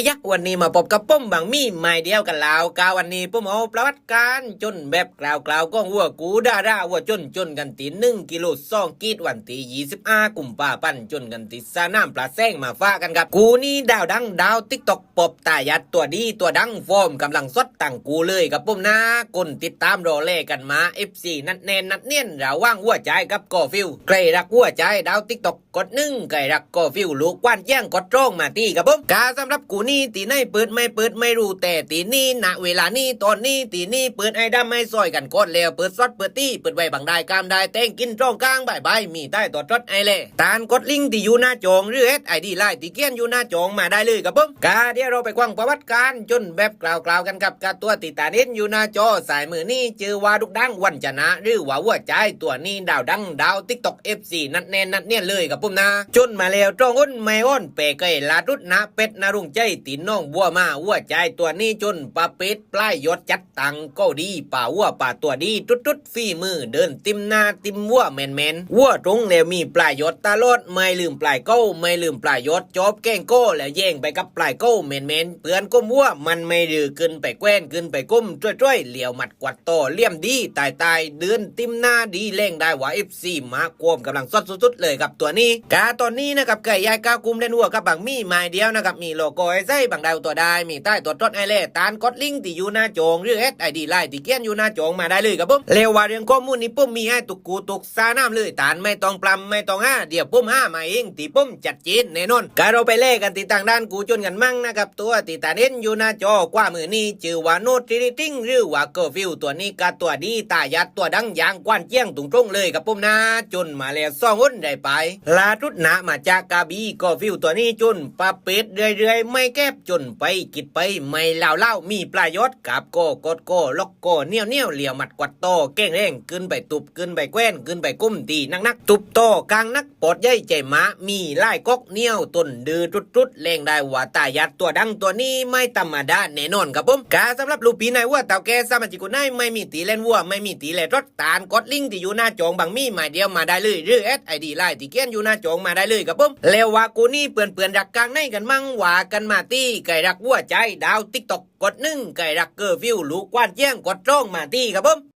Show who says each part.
Speaker 1: ยักวันนี้มาพบกับปุ้มบางมี่ไม่เดียวกันแล้วกาวันนี้ปุ้มเอาประวัติการจนแบบกล่าวก็วัวกูดาวัวจนกันตี1 กิโล2 กีดวันที่25 กุมภาพันธ์จนกันตีสนามปลาแซงมาฟ้ากันครับกูนี่ดาวดังดาวติ๊กตอกปบตายัดตัวดีตัวดังฟอร์มกำลังสดตั้งกูเลยกับปุ้มนะคนติดตามรอเล่กันมา FC นัดแน่นนัดเนียนเราว่างวัวใจกับกอฟิวใครรักวัวใจดาวติ๊กตอกกด1ใครรักกอฟิวลูกกว้านแย่งกดตรงมาตีกับปุ้มกาสำหรับกูนี่ตีไหนเปิดไม่รู้แต่ตีนี่ณเวลานี้ตอนนี้ตีนี่เปิดไอ้ดำไม่ซอยกันกดแล้วเปิดซดเปิดตี้เปิดไว้บังได้กามได้เต้งกินตรงกลางบายมีใต้ตัวจดไอเล่ตานกดลิงก์ที่อยู่หน้าจองหรือSIDไลน์ที่เขียนอยู่หน้าจองมาได้เลยครับผมกาเดี๋ยวเราไปควังประวัติการจนแบบกล่าวกันกับกาตัวติดตาเน้นอยู่หน้าจอสายมือนี่เจอว่าดุกดังวันชนะหรือว่าวัวใจตัวนี้ดาวดังดาวติ๊กต็อกFC นัดแน่นนัดเนียนเลยครับผมนะจนมาแล้วตรงอ้นไม่อ้นเปเกยลาดุดนะเป็ดนารุ่งใจตีน้องบัวมาวัวใจตัวนี้จนปลาเป็ดปลายยศจัดตังก็ดีป่าวัวป่าตัวดีตุ๊ดฝีมือเดินติมนาติมวัวแมนวัวตรงแล้วมีปลายยศตลอดไม่ลืมปลายเก้าไม่ลืมปลายยศจอบแกงโก้แล้วแย่งไปกับปลายเก้าแมนเปือนก้มวัวมันไม่ดื้อขึ้นไปแกว้นขึ้นไปก้มจ้อยเหลี่ยวหมัดกวัดโตเลี่ยมดีตายเดินติมนาดีเล่งได้ว่า FC มาโกมกำลังสดสุดเลยกับตัวนี้กาตอนนี้นะครับไก่ยายกากุมเล่นวัวกับบางมี่ไม้เดียวนะครับมีโลโก้ไอ้ไส้บางดาวตัวได้มีใต้ตัวจดไอเล่ตานกดลิงก์ที่อยู่หน้าจงหรือSIDไลน์ที่เขียนอยู่หน้าจงมาได้เลยครับผมเร็วว่าเรื่องข้อมูลนี้ปุ้มมีให้ตุกกูตุกซาน้ำเลยตานไม่ต้องปลำไม่ต้องเดี๋ยวปุ้มมาเองตีปุ้มจัดจีนแน่นอนกาเราไปเล่กันตีต่างด้านกูจนกันมั่งนะครับตัวตีตาเน้นอยู่หน้าจอกว่ามือนี้ชื่อว่าโนตริติ้งหรือว่าเกอร์ฟิวตัวนี้กาตัวดีตายัดตัวดังยางกว้านเจี้ยงตรงเลยครับปุ้มนะจนมาแล้วซ่องอ้นได้ไปลาทุดหนามาจากกาบีเกอร์ฟิวตัวนี้จนปาเป็ดเรื่อยไม่แก็บจนไปกิดไปไม่เล่ามีปลายยศกับโกกดโกล็อกโกเนียวเหลี่ยวหมัดกวัดโตเก้งเร่งขึ้นไปตุบขึ้นไปแกว้นขึ้นไปกุ้มตีนักตุบโตกลางนักปอดใหญ่ใจหมามีไล่ก๊อกเนียวต้นดื้อจุดแรงได้ว่าตายัดตัวดังตัวนี้ไม่ธรรมดาแน่นอนครับผมกาสำหรับลูกปีนายวัวเต่าแกสามัญจิกุนายไม่มีตีเล่นวัวไม่มีตีเล่นรถตานกดลิงก์ที่อยู่หน้าจองบางมีหมายเดียวมาได้เลยหรือSIDไลน์ที่เขียนอยู่หน้าจองมาได้เลยครับผมแล้วว่ากูนี่เปื่อนรักกลางในกันมั่งว่ากันมาตีไก่รักวัวใจดาวติ๊กตอกกด1ไก่รักเกอร์ฟิวลูกกว้านแจ้งกดจ้องมาตีครับผม